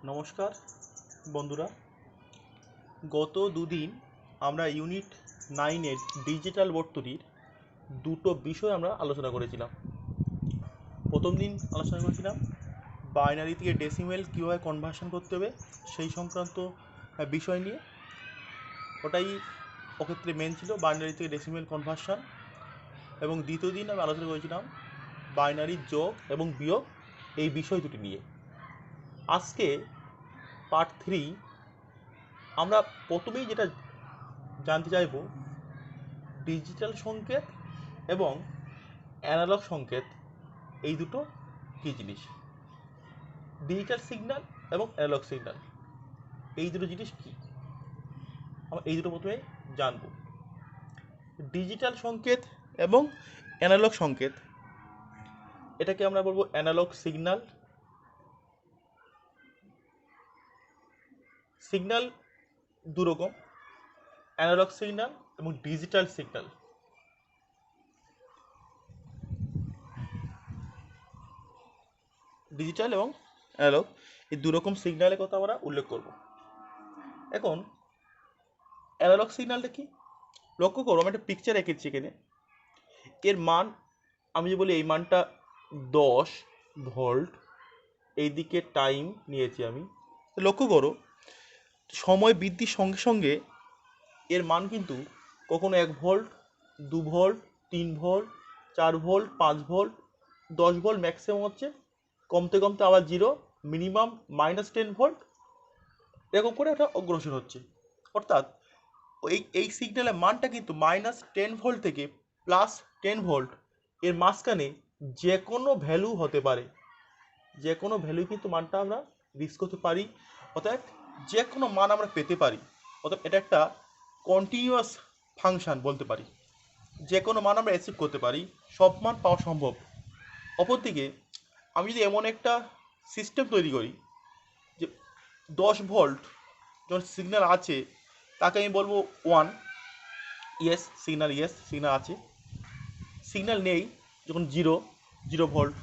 নমস্কার বন্ধুরা। গত দুদিন আমরা ইউনিট 9-এর ডিজিটাল বোর্ড তৈরির দুটো বিষয় আমরা আলোচনা করেছিলাম। প্রথম দিন আলোচনা করেছিলাম বাইনারি থেকে ডেসিমেল কীভাবে কনভার্সন করতে হবে সেই সংক্রান্ত বিষয় নিয়ে। ওটাই ওক্ষেত্রে মেন ছিল, বাইনারি থেকে ডেসিমেল কনভার্সন। এবং দ্বিতীয় দিন আমি আলোচনা করেছিলাম বাইনারি যোগ এবং বিয়োগ এই বিষয় দুটি নিয়ে। আজকে পার্ট 3 আমরা প্রথমেই যেটা জানতে চাইব, ডিজিটাল সংকেত এবং অ্যানালগ সংকেত এই দুটো কী জিনিস। ডিজিটাল সিগন্যাল এবং অ্যানালগ সিগন্যাল এই দুটো জিনিস কী, আমরা এই দুটো প্রথমে জানব। ডিজিটাল সংকেত এবং অ্যানালগ সংকেত, এটাকে আমরা বলবো অ্যানালগ সিগন্যাল। সিগন্যাল দু রকম, অ্যানালগ সিগন্যাল এবং ডিজিটাল সিগন্যাল। ডিজিটাল এবং অ্যানালগ এই দু রকম সিগন্যালের কথা আমরা উল্লেখ করব। এখন অ্যানালগ সিগন্যালটা কি, লক্ষ্য করো, আমি একটা পিকচার এঁকেছি এখানে। এর মান আমি যে বলি এই মানটা 10 ভোল্ট, এইদিকে টাইম নিয়েছি আমি। লক্ষ্য করো, সময় বৃদ্ধির সঙ্গে সঙ্গে এর মান কিন্তু কখনো 1 volt, 2 volt, 3 volt, 4 volt, 5 volt, 10 volt maximum হচ্ছে, কমতে কমতে আবার 0, মিনিমাম -10 ভোল্ট, এরকম করে এটা অগ্রসর হচ্ছে। অর্থাৎ এই সিগন্যালের মানটা কিন্তু -10 ভোল্ট থেকে +10 ভোল্ট এর মাঝখানে যে কোনো ভ্যালু হতে পারে। যে কোনো ভ্যালু কিন্তু মানটা আমরা রিচ করতে পারি, অর্থাৎ যে কোনো মান আমরা পেতে পারি। অর্থাৎ এটা একটা কন্টিনিউয়াস ফাংশন বলতে পারি, যে কোনো মান আমরা অ্যাচিভ করতে পারি, সব মান পাওয়া সম্ভব। অপরদিকে আমি যদি এমন একটা সিস্টেম তৈরি করি যে 10 ভোল্ট যখন সিগন্যাল আছে তাকে আমি বলবো 1, ইয়েস সিগন্যাল, ইয়েস সিগন্যাল আছে। সিগন্যাল নেই যখন 0 ভোল্ট,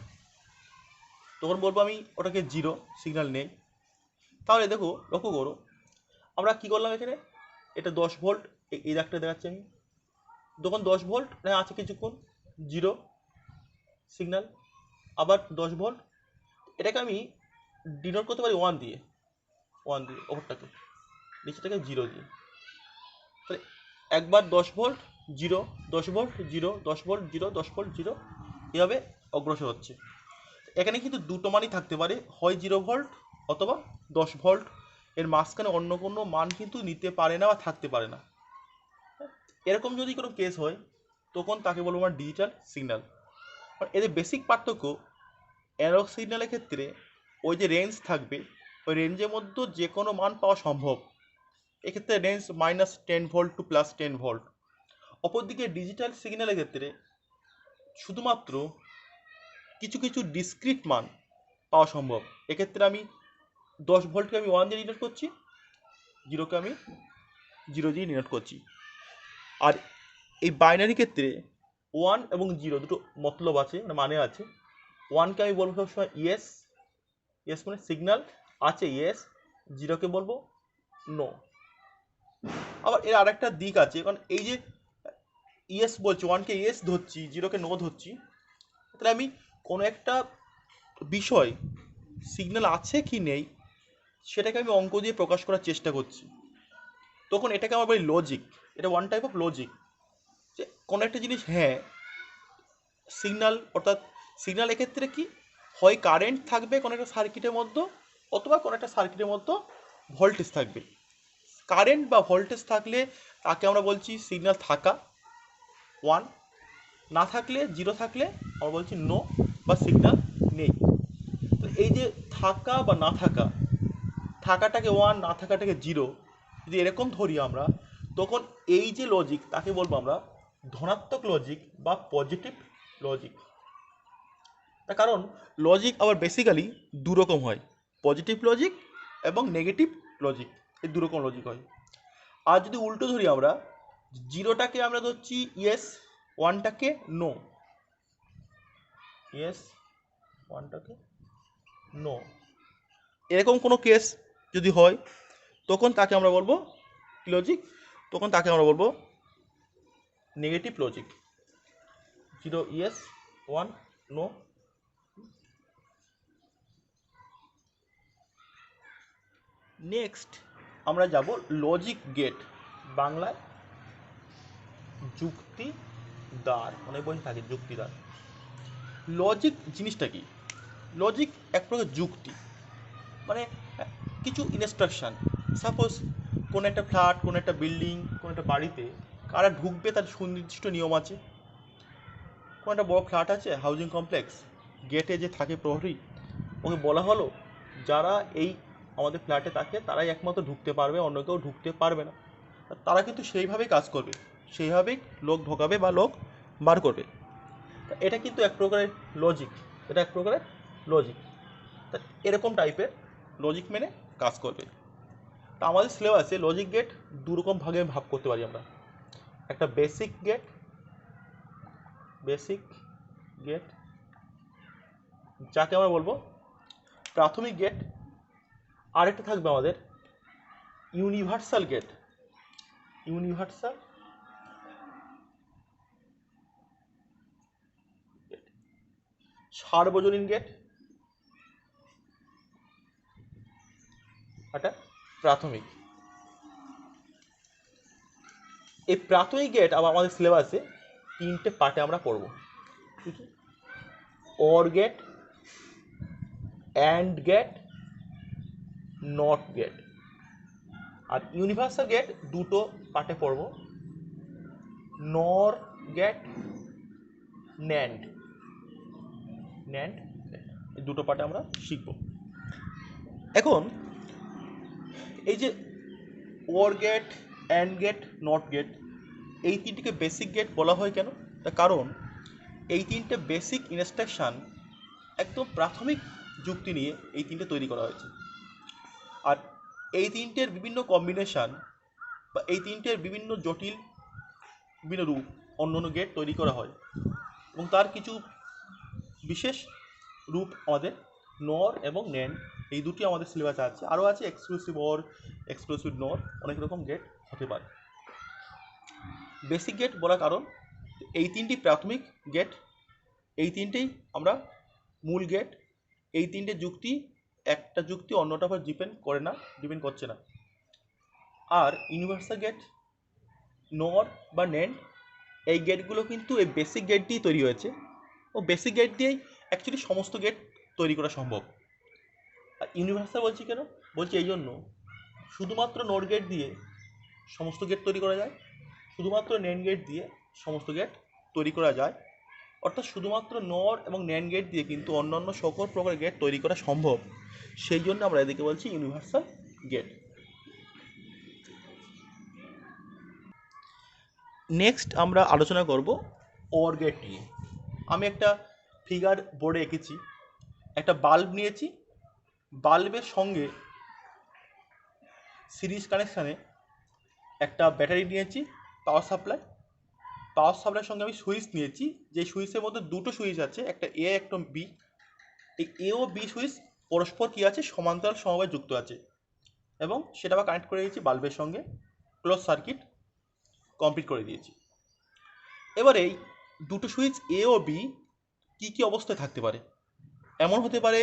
তখন বলবো আমি ওটাকে 0, সিগন্যাল নেই। তাহলে দেখো, লক্ষ্য করো, আমরা কী করলাম এখানে, এটা 10 ভোল্ট, এই দাগটা দেখাচ্ছি আমি। যখন 10 ভোল্ট আছে কিছুক্ষণ 0 সিগন্যাল, আবার 10 ভোল্ট, এটাকে আমি ডিনোট করতে পারি 1 দিয়ে, ওপরটাকে, নিচেটাকে 0 দিয়ে। তাহলে একবার 10 ভোল্ট 0, 10 ভোল্ট 0, 10 ভোল্ট 0, 10 ভোল্ট 0, এভাবে অগ্রসর হচ্ছে। এখানে কিন্তু দুটো মানই থাকতে পারে, হয় 0 ভোল্ট অথবা 10 ভোল্ট, এর মাঝখানে অন্য কোনো মান কিন্তু নিতে পারে না বা থাকতে পারে না। এরকম যদি কোনো কেস হয় তখন তাকে বলবো আমরা ডিজিটাল সিগন্যাল। এদের বেসিক পার্থক্য, অ্যানালগ সিগন্যালের ক্ষেত্রে ওই যে রেঞ্জ থাকবে, ওই রেঞ্জের মধ্যে যে কোনো মান পাওয়া সম্ভব। এক্ষেত্রে রেঞ্জ -10 ভোল্ট টু +10 ভোল্ট। অপরদিকে ডিজিটাল সিগন্যালের ক্ষেত্রে শুধুমাত্র কিছু কিছু ডিসক্রিট মান পাওয়া সম্ভব। এক্ষেত্রে আমি 10 ভোল্টকে আমি 1 দিয়ে ডিনোট করছি, 0কে আমি 0 দিয়ে ডিনোট করছি। আর এই বাইনারি ক্ষেত্রে 1 এবং 0 দুটো মতলব আছে, মানে আছে। 1কে আমি বলবো সবসময় ইয়েস, ইয়েস মানে সিগন্যাল আছে ইয়েস, 0কে বলবো নো। আবার এর আরেকটা দিক আছে, কারণ এই যে ইয়েস বলছি, 1কে ইয়েস ধরছি, 0কে নো ধরছি, তাহলে আমি কোনো একটা বিষয় সিগন্যাল আছে কি নেই সেটাকে আমি অঙ্ক দিয়ে প্রকাশ করার চেষ্টা করছি, তখন এটাকে আমরা বলি লজিক। এটা ওয়ান টাইপ অফ লজিক, যে কোনো একটা জিনিস হ্যাঁ সিগন্যাল, অর্থাৎ সিগন্যাল এক্ষেত্রে কি হয় কারেন্ট থাকবে কোনো একটা সার্কিটের মধ্যে, অথবা কোনো একটা সার্কিটের মধ্যে ভোল্টেজ থাকবে। কারেন্ট বা ভোল্টেজ থাকলে তাকে আমরা বলছি সিগন্যাল থাকা 1, না থাকলে 0 থাকলে আমরা বলছি নো বা সিগন্যাল নেই। তো এই যে থাকা বা না থাকা, থাকাটাকে 1, না থাকাটাকে 0 যদি এরকম ধরি আমরা, তখন এই যে লজিক তাকে বলবো আমরা ধনাত্মক লজিক বা পজিটিভ লজিক। তার কারণ লজিক আবার বেসিক্যালি দু রকম হয়, পজিটিভ লজিক এবং নেগেটিভ লজিক, এই দু রকম লজিক হয়। আর যদি উল্টো ধরি আমরা, 0টাকে আমরা ধরছি ইয়েস, 1টাকে নো, ইয়েস 1টাকে নো। এরকম কোনো কেস যদি হয় তখন তাকে আমরা বলবো কি লজিক, তখন তাকে আমরা বলবো negative logic. 0 yes, 1 no. Next আমরা যাব লজিক গেট, বাংলায় যুক্তিদ্বার, অনেক বই থাকে যুক্তিদ্বার। লজিক জিনিসটা কি? লজিক এক প্রকার যুক্তি, মানে কিছু ইনস্ট্রাকশন। সাপোজ কোনো একটা ফ্ল্যাট, কোনো একটা বিল্ডিং, কোনো একটা বাড়িতে কারা ঢুকবে তার সুনির্দিষ্ট নিয়ম আছে। কোনো একটা বড় ফ্ল্যাট আছে, হাউজিং কমপ্লেক্স, গেটে যে থাকে প্রহরী, ওকে বলা হলো যারা এই আমাদের ফ্ল্যাটে থাকে তারাই একমাত্র ঢুকতে পারবে, অন্য কেউ ঢুকতে পারবে না। তারা কিন্তু সেইভাবেই কাজ করবে, সেইভাবেই লোক ঢোকাবে বা লোক বার করবে। তা এটা কিন্তু এক প্রকারের লজিক, এটা এক প্রকারের লজিক। তা এরকম টাইপের লজিক মেনে কাজ করবে। তা আমাদের সিলেবাসে লজিক গেট দুরকম ভাগে ভাগ করতে পারি আমরা। একটা বেসিক গেট, বেসিক গেট যাকে আমরা বলবো প্রাথমিক গেট। আরেকটা থাকবে আমাদের ইউনিভার্সাল গেট, ইউনিভার্সাল গেট, সার্বজনীন গেট, একটা প্রাথমিক। এই প্রাথমিক গেট আবার আমাদের সিলেবাসে 3টে পার্টে আমরা পড়ব। কি কি? OR gate, AND gate, NOT gate. আর ইউনিভার্সাল গেট 2টো পার্টে পড়ব, নর গেট, ন্যান্ড, ন্যান্ড। এই 2টো পার্টে আমরা শিখব। এখন এই যে OR gate, AND gate, NOT gate, এই 3টিকে বেসিক গেট বলা হয় কেন? তার কারণ এই 3টে বেসিক ইনস্ট্রাকশান একদম প্রাথমিক যুক্তি নিয়ে এই 3টে তৈরি করা হয়েছে। আর এই 3টের বিভিন্ন কম্বিনেশান বা এই 3টের বিভিন্ন জটিল বিভিন্ন রূপ অন্য অন্য গেট তৈরি করা হয়, এবং তার কিছু বিশেষ রূপ আমাদের নর এবং ন্যান্ড, এই দুটি আমাদের সিলেবাসে আছে। আরও আছে এক্সক্লুসিভ অর, এক্সক্লুসিভ নর, অনেক রকম গেট হতে পারে। বেসিক গেট বলার কারণ এই 3টি প্রাথমিক গেট, এই 3টেই আমরা মূল গেট। এই 3টে যুক্তি, একটা যুক্তি অন্যটার উপর ডিপেন্ড করছে না। আর ইউনিভার্সাল গেট, নর বা ন্যান্ড, এই গেটগুলো কিন্তু এই বেসিক গেট দিয়েই তৈরি হয়েছে, ও বেসিক গেট দিয়েই অ্যাকচুয়ালি সমস্ত গেট তৈরি করা সম্ভব। আর ইউনিভার্সাল বলছি কেন? বলছি এই জন্য শুধুমাত্র নর গেট দিয়ে সমস্ত গেট তৈরি করা যায়, শুধুমাত্র ন্যান্ড গেট দিয়ে সমস্ত গেট তৈরি করা যায়। অর্থাৎ শুধুমাত্র নর এবং ন্যান্ড গেট দিয়ে কিন্তু অন্যান্য সকল প্রকার গেট তৈরি করা সম্ভব। সেই জন্য আমরা এদিকে বলছি ইউনিভার্সাল গেট। নেক্সট আমরা আলোচনা করব অর গেট নিয়ে। আমি একটা ফিগার বোর্ডে এঁকেছি, একটা বাল্ব নিয়েছি, বাল্বের সঙ্গে সিরিজ কানেকশানে একটা ব্যাটারি নিয়েছি, পাওয়ার সাপ্লাই, পাওয়ার সাপ্লাইয়ের সঙ্গে আমি সুইচ নিয়েছি, যে সুইচের মধ্যে 2টো সুইচ আছে, একটা এ একটা বি। এই এ ও বি সুইচ পরস্পর কী আছে, সমান্তরাল সমবায় যুক্ত আছে, এবং সেটা আবার কানেক্ট করে দিয়েছি বাল্বের সঙ্গে, ক্লোজ সার্কিট কমপ্লিট করে দিয়েছি। এবার এই 2টো সুইচ এ ও বি কী কী অবস্থায় থাকতে পারে? এমন হতে পারে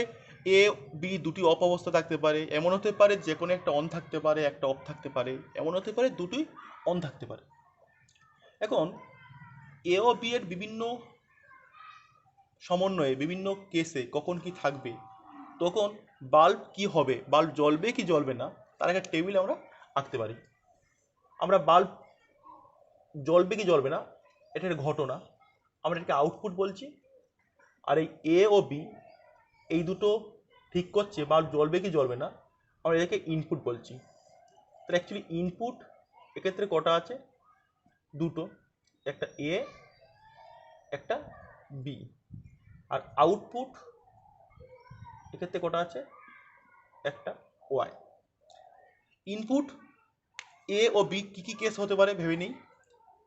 এ বি দুটি অফ অবস্থা থাকতে পারে, এমন হতে পারে যে কোনো একটা অন থাকতে পারে, একটা অফ থাকতে পারে, এমন হতে পারে দুটোই অন থাকতে পারে। এখন এ ও বি এর বিভিন্ন সমন্বয়ে বিভিন্ন কেসে কখন কি থাকবে, তখন বাল্ব কি হবে, বাল্ব জ্বলবে কি জ্বলবে না, তার একটা টেবিল আমরা আঁকতে পারি। আমরা বাল্ব জ্বলবে কি জ্বলবে না এটা একটা ঘটনা, আমরা এটাকে আউটপুট বলছি। আর এই এ ও বি এই দুটো ঠিক করছে বাল্ব জ্বলবে কি জ্বলবে না, আমরা এটাকে ইনপুট বলছি। তাহলে অ্যাকচুয়ালি ইনপুট এক্ষেত্রে কটা আছে? 2টো, একটা এ একটা বি। আর আউটপুট এক্ষেত্রে কটা আছে? একটা ওয়াই। ইনপুট এ ও বি কী কী কেস হতে পারে ভেবে নিই।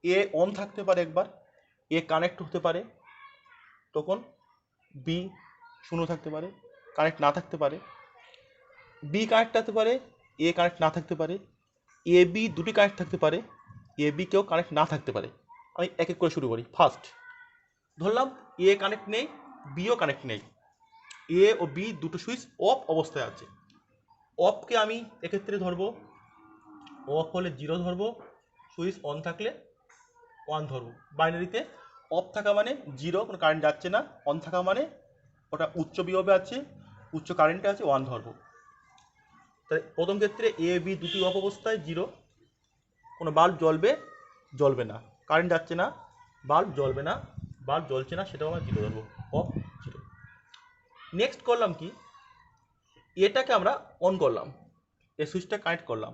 এ অন থাকতে পারে একবার, এ কানেক্ট হতে পারে, তখন বি শূন্য থাকতে পারে, কানেক্ট না থাকতে পারে। বি কানেক্ট থাকতে পারে, এ কানেক্ট না থাকতে পারে, এ বি দুটি কানেক্ট থাকতে পারে, এ বি কেউ কানেক্ট না থাকতে পারে। আমি এক এক করে শুরু করি। ফার্স্ট ধরলাম এ কানেক্ট নেই, বিও কানেক্ট নেই, এ ও বি দুটো সুইচ অফ অবস্থায় আছে। অফকে আমি এক্ষেত্রে ধরবো, অফ হলে 0 ধরবো, সুইচ অন থাকলে 1 ধরবো। বাইনারিতে অফ থাকা মানে 0, কোনো কারেন্ট যাচ্ছে না, অন থাকা মানে ওটা উচ্চ বিভবে আছে, উচ্চ কারেন্টে আছে, 1 ধরবো। তাই প্রথম ক্ষেত্রে এ বি দুটি অফ অবস্থায় 0, কোনো বাল্ব জ্বলবে জ্বলবে না, কারেন্ট যাচ্ছে না, বাল্ব জ্বলবে না, বাল্ব জ্বলছে না, সেটাও আমরা 0 ধরবো, অফ 0। নেক্সট করলাম কি, এটাকে আমরা অন করলাম, এই সুইচটা কানেক্ট করলাম,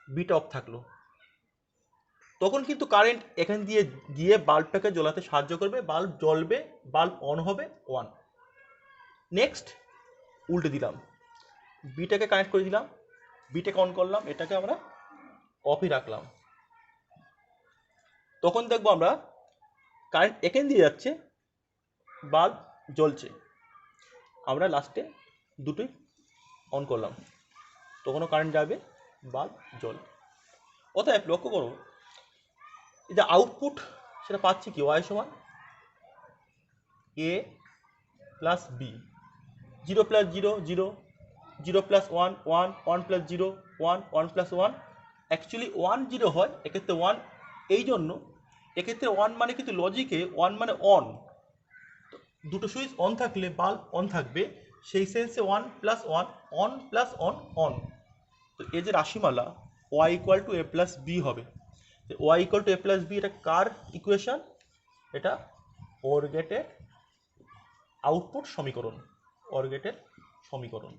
বিটা অফ থাকলো। তখন কিন্তু কারেন্ট এখান দিয়ে গিয়ে বাল্বটাকে জ্বলাতে সাহায্য করবে, বাল্ব জ্বলবে, বাল্ব অন হবে 1। নেক্সট উল্টে দিলাম, বিটাকে কানেক্ট করে দিলাম, বিটাকে অন করলাম, এটাকে আমরা অফই রাখলাম। তখন দেখবো আমরা কারেন্ট এখান দিয়ে যাচ্ছে, বাল্ব জ্বলছে, আমরা লাস্টে দুটোই অন করলাম, তখনও কারেন্ট যাবে, বাল্ব জ্বলবে। অতএব লক্ষ্য করো, এই যে আউটপুট সেটা পাচ্ছি কি, ওয়াই সমান A plus B, 0 plus 0 0, 0 plus 1 1, 1 plus 0 1, 1 plus 1। Actually 1 0 হয়, এক্ষেত্রে 1 এই জন্য, এক্ষেত্রে 1 মানে কিন্তু লজিকে 1 মানে অন, দুটো সুইচ অন থাকলে বাল্ব অন থাকবে, সেই sense 1 plus 1, on plus on on. তো এই যে রাশিমালা Y equal to A plus B হবে, Y equal to A plus B, এটা কার ইকুয়েশন? এটা ওর গেটের আউটপুট সমীকরণ, ওর গেটের সমীকরণ।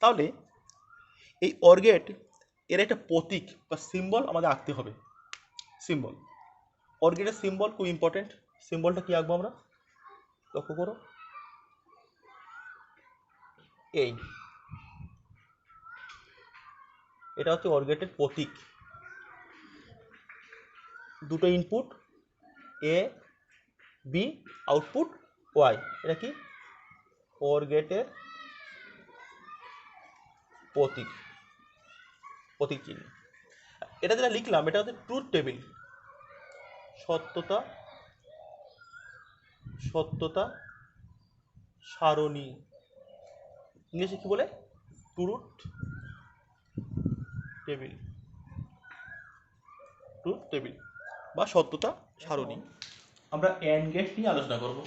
তাহলে এই OR গেট এর একটা প্রতীক বা সিম্বল আমাদের আঁকতে হবে। সিম্বল, OR গেটের সিম্বল খুব ইম্পর্টেন্ট। সিম্বলটা কি আঁকবো আমরা, লক্ষ্য করো, এই এটা হচ্ছে OR গেটের প্রতীক। দুটো input A B, output Y, এটা কি OR গেটের প্রতীক, প্রতীক চিহ্ন। এটা যেটা লিখলাম এটা হচ্ছে ট্রুথ টেবিল, সত্যতা সত্যতা সারণী, ইংলিশে কি বলে, ট্রুথ টেবিল, ট্রুথ টেবিল বা সত্যতা সারণী। আমরা অ্যান্ড গেট নিয়ে আলোচনা করব।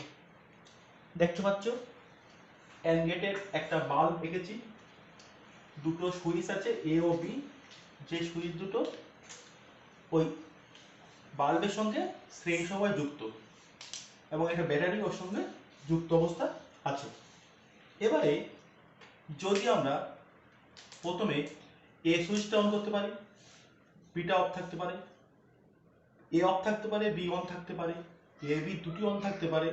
দেখতে পাচ্ছ অ্যান্ড গেটের একটা বাল্ব এঁকেছি, দুটো সুইচ আছে এ ও বি, যে সুইচ দুটো ওই বাল্বের সঙ্গে শ্রেণী সময় যুক্ত, এবং একটা ব্যাটারি ওর সঙ্গে যুক্ত অবস্থা আছে। এবারে যদি আমরা প্রথমে এ সুইচটা অন করতে পারি, বিটা অফ থাকতে পারে, এ অফ থাকতে পারে, বি অন থাকতে পারে, এ বি দুটি অন থাকতে পারে,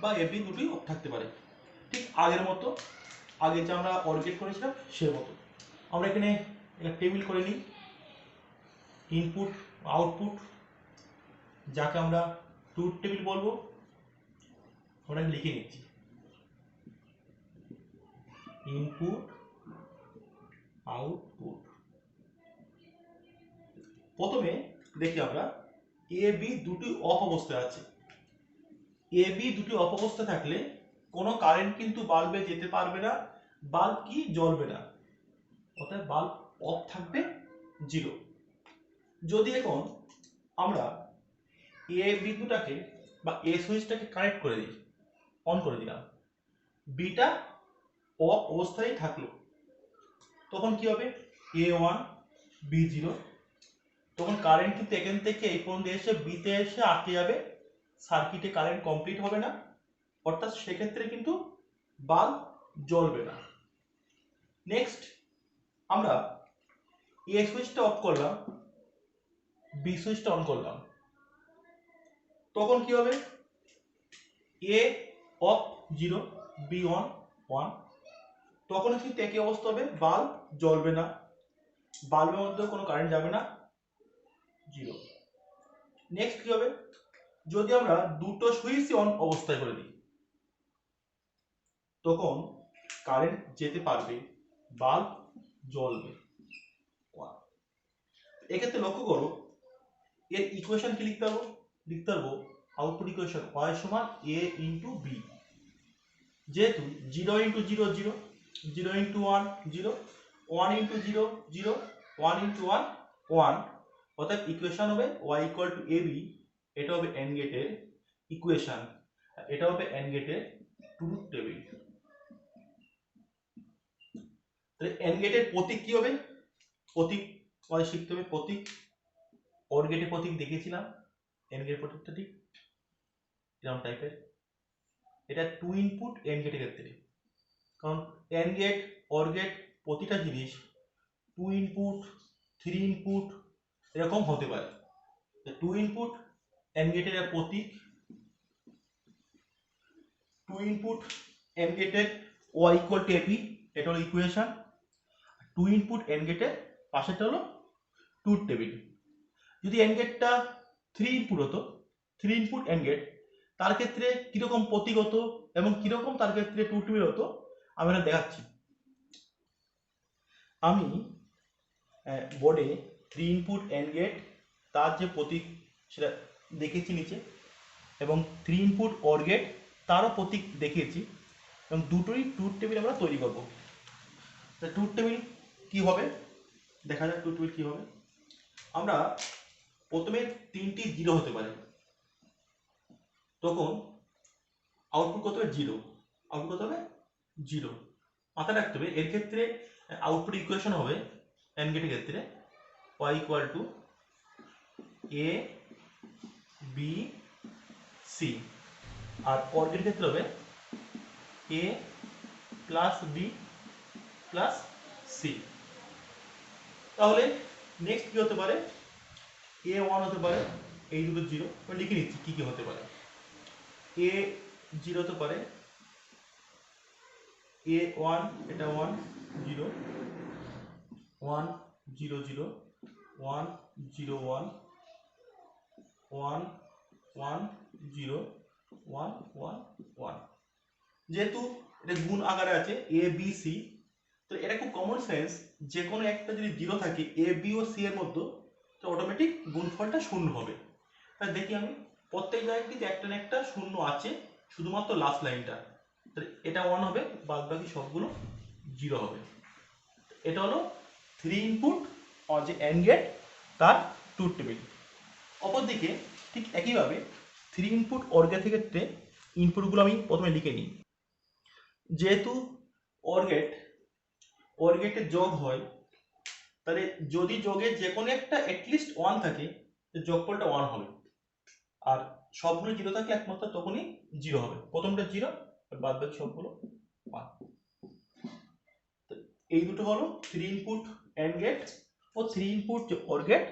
বা এ বি দুটি অফ থাকতে পারে, ঠিক আগের মতো, আগে যে আমরা অর্গেট করেছিলাম সে মতো। আমরা এখানে একটা টেবিল করে নিই, ইনপুট আউটপুট, যাকে আমরা ট্রুথ টেবিল বলবো, আমরা লিখে নিচ্ছি ইনপুট আউটপুট। প্রথমে দেখি আমরা এ বি দুটি অফ অবস্থায় আছে, এ বি দুটি অফ অবস্থা থাকলে কোনো কারেন্ট কিন্তু বাল্বে যেতে পারবে না, বাল্ব কি জ্বলবে না, অর্থাৎ বাল্ব অফ থাকবে 0। যদি এখন আমরা এ বিন্দুটাকে বা এ সুইচটাকে কানেক্ট করে দিই, অন করে দিলাম, বিটা অফ অবস্থায় থাকলো, তখন কি হবে, A1 B0, তখন কারেন্ট কিন্তু এখান থেকে এই পর্যন্ত এসে বিতে এসে আটকে যাবে, সার্কিটে কারেন্ট কমপ্লিট হবে না, অর্থাৎ সেক্ষেত্রে কিন্তু বাল্ব জ্বলবে না। নেক্সট আমরা এ সুইচটা অফ করলাম, বি সুইচটা অন করলাম, তখন কি হবে, এ অফ 0, বি অন 1, তখন কিন্তু একই অবস্থা হবে, বাল্ব জ্বলবে না, বাল্বের মধ্যে কোনো কারেন্ট যাবে না, 0। নেক্সট কি হবে, যদি আমরা দুটো সুইচ অন অবস্থায় করে দিই, তখন কারেন্ট যেতে পারবে, বাল্ব জ্বলবে। এক্ষেত্রে লক্ষ্য করো এর ইকুয়েশন কি লিখতে পারবো আউটপুট ইকুয়েশন y সমান a ইন্টু বি। যেহেতু 0 ইন্টু 0 0, 0 ইন্টু 1 0, 1 ইন্টু 0 0, 1 ইন্টু 1 1, অর্থাৎ ইকুয়েশন হবে y ইকুয়াল টু ab। এটা হবে এন্ড গেটের ইকুয়েশন, এটা হবে এন্ড গেটের ট্রুথ টেবিল। তাহলে এন্ড গেটের প্রতীক কি হবে? প্রতীক আমাদের শিখতে হবে প্রতীক। অর গেটের প্রতীক দেখিয়েছিলাম, এন্ড গেটের প্রতীকটা ঠিক এরকম টাইপের। এটা 2 ইনপুট এন্ড গেটের ক্ষেত্রে, কারণ এন্ড গেট অর গেট প্রতিটা জিনিস 2 ইনপুট 3 ইনপুট এরকম হতে পারে। 2 ইনপুট এন্ড গেটের প্রতীক, 2 ইনপুট এন্ড গেটের y ইকুয়াল টু ap, এটা হলো ইকুয়েশন। 2 ইনপুট এন্ড গেটের পাশেটা হলো ট্রুথ টেবিল। যদি এন্ড গেটটা 3 ইনপুট হতো, 3 ইনপুট এন্ড গেট, তার ক্ষেত্রে কিরকম প্রতীক হতো এবং কিরকম তার ক্ষেত্রে ট্রুথ টেবিল হতো আমি এটা দেখাচ্ছি। আমি বোর্ডে 3 ইনপুট এন্ড গেট তার যে প্রতীক সেটা দেখিয়েছি নিচে, এবং 3 ইনপুট অর গেট তারও প্রতীক দেখিয়েছি, এবং দুটোরই ট্রুথ টেবিল আমরা তৈরি করব। ট্রুথ টেবিল কি হবে দেখা যাক। ট্রুথ টেবিল কি হবে, আমরা প্রথমে 3টি 0 হতে পারে, তখন আউটপুট কত হবে 0, আউটপুট কত হবে 0। মাথায় রাখতে হবে এর ক্ষেত্রে আউটপুট ইকুয়েশন হবে এন্ড গেটের ক্ষেত্রে y equal to a b c, আর অর গেটের ক্ষেত্রে হবে a plus b plus c। তাহলে নেক্সট কি হতে পারে, a1 হতে পারে, এই দুটো 0 লিখে নিচ্ছি কি কি হতে পারে। a0 হতে পারে, a1 এটা 1 0 1 0 0 1 0 1 1 1 0 1 1 1। যেহেতু এটা গুণ আকারে আছে a b c, তো এটা খুব কমন সেন্স, যে কোনো একটা যদি 0 থাকে a b ও c এর মধ্যে, তো অটোমেটিক গুণফলটা শূন্য হবে। তাই দেখি আমি প্রত্যেক জায়গায় কিন্তু একটা না একটা শূন্য আছে, শুধুমাত্র লাস্ট লাইনটা। তাহলে এটা 1 হবে, বাদ বাকি সবগুলো 0 হবে। এটা হলো 3 ইনপুট যে এন্ড গেট তার ট্রুথ টেবিল। অপরদিকে ঠিক একইভাবে 3 ইনপুট অর গেটের ক্ষেত্রে ইনপুটগুলো আমি প্রথমে লিখে নিই। যেহেতু অর গেটে যোগ হয়, তাহলে যদি যোগে যে কোনো একটা অ্যাটলিস্ট 1 থাকে, যোগফলটা 1 হবে, আর সবগুলো 0 থাকলে একমাত্র তখনই 0 হবে। প্রথমটা 0 আর বাদ বাকি সবগুলো 1। এই দুটো হলো 3 ইনপুট এন্ড গেট ও 3 ইনপুট অর গেট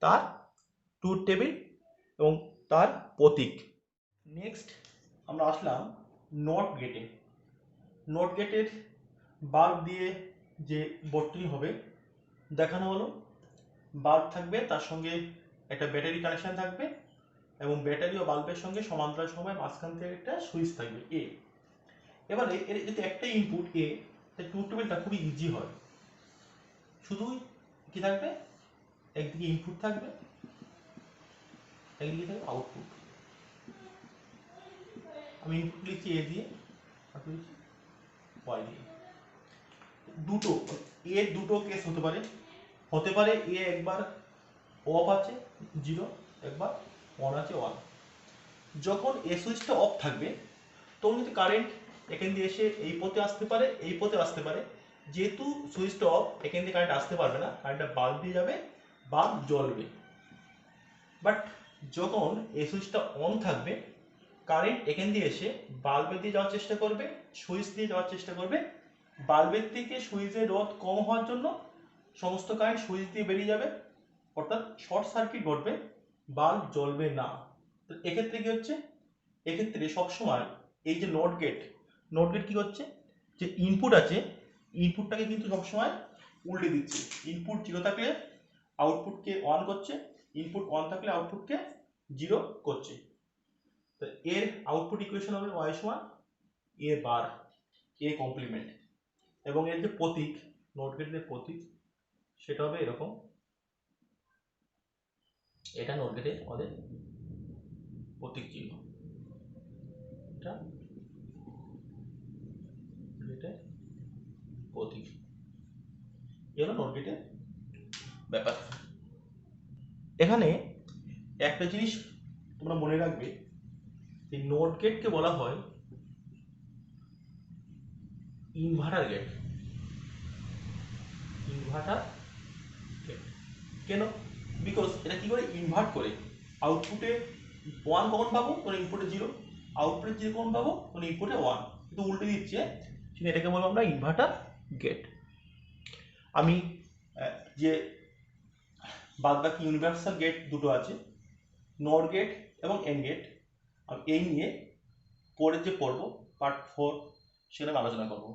তার ট্রুথ টেবিল এবং তার প্রতীক। নেক্সট আমরা আসলাম নট গেটে। নট গেটের বাল্ব দিয়ে যে বোর্ডটি হবে দেখানো হলো, বাল্ব থাকবে, তার সঙ্গে একটা ব্যাটারি কানেকশন থাকবে, এবং ব্যাটারি ও বাল্বের সঙ্গে সমান্তরাল সময় মাঝখান থেকে একটা সুইচ থাকবে এ। এবারে এর যদি একটা ইনপুট এ, তাই ট্রুথ টেবিলটা খুবই ইজি হয়। শুধু কি থাকবে, একদিকে ইনপুট থাকবে, একদিকে থাকবে আউটপুট। আমি ইনপুট লিখছি এ দিয়ে, আউটপুট লিখছি ওয়াই দিয়ে। দুটো এর দুটো কেস হতে পারে এ একবার অফ আছে 0, একবার অন আছে 1। যখন এ সুইচটা অফ থাকবে তখন কিন্তু কারেন্ট এখান দিয়ে এসে এই পথে আসতে পারে, এই পথে আসতে পারে। যেহেতু সুইচটা অফ, এখান দিয়ে কারেন্ট আসতে পারবে না, কারেন্টটা বাল্ব দিয়ে যাবে, বাল্ব জ্বলবে। বাট যখন এই সুইচটা অন থাকবে, কারেন্ট এখান দিয়ে এসে বাল্বে দিয়ে যাওয়ার চেষ্টা করবে, সুইচ দিয়ে যাওয়ার চেষ্টা করবে। বাল্বের থেকে সুইচের রোধ কম হওয়ার জন্য সমস্ত কারেন্ট সুইচ দিয়ে বেরিয়ে যাবে, অর্থাৎ শর্ট সার্কিট ঘটবে, বাল্ব জ্বলবে না। তো এক্ষেত্রে কি হচ্ছে, এক্ষেত্রে সবসময় এই যে নট গেট কি হচ্ছে, যে ইনপুট আছে, ইনপুটটাকে কিন্তু সবসময় উল্টে দিচ্ছে। ইনপুট 0 থাকলে আউটপুটকে 1 করছে, ইনপুট 1 থাকলে আউটপুটকে 0 করছে। তো এর আউটপুট ইকুয়েশন হবে y সমান a বার, a কমপ্লিমেন্ট। এবং এর যে প্রতীক, নট গেটের যে প্রতীক সেটা হবে এরকম। এটা নট গেটের আমাদের প্রতীক চিহ্ন, এটা গেটের প্রতীক। এ হলো নট গেটের ব্যাপার। এখানে একটা জিনিস তোমরা মনে রাখবে, এই নট গেটকে বলা হয় ইনভার্টার গেট। ইনভার্টার গেট কেন? বিকজ এটা কি করে ইনভার্ট করে, আউটপুটে 1 কখন পাবো তখন ইনপুটে 0, আউটপুটে 0 কখন পাবো তখন ইনপুটে 1, কিন্তু উল্টে দিচ্ছে, সেটা এটাকে বলবো আমরা ইনভার্টার গেট। আমি যে বাদ বাকি ইউনিভার্সাল গেট দুটো আছে, নট গেট এবং এন্ড গেট, আমি এই নিয়ে পরের যে পড়বো পার্ট 4 সেটা আমি আলোচনা করবো।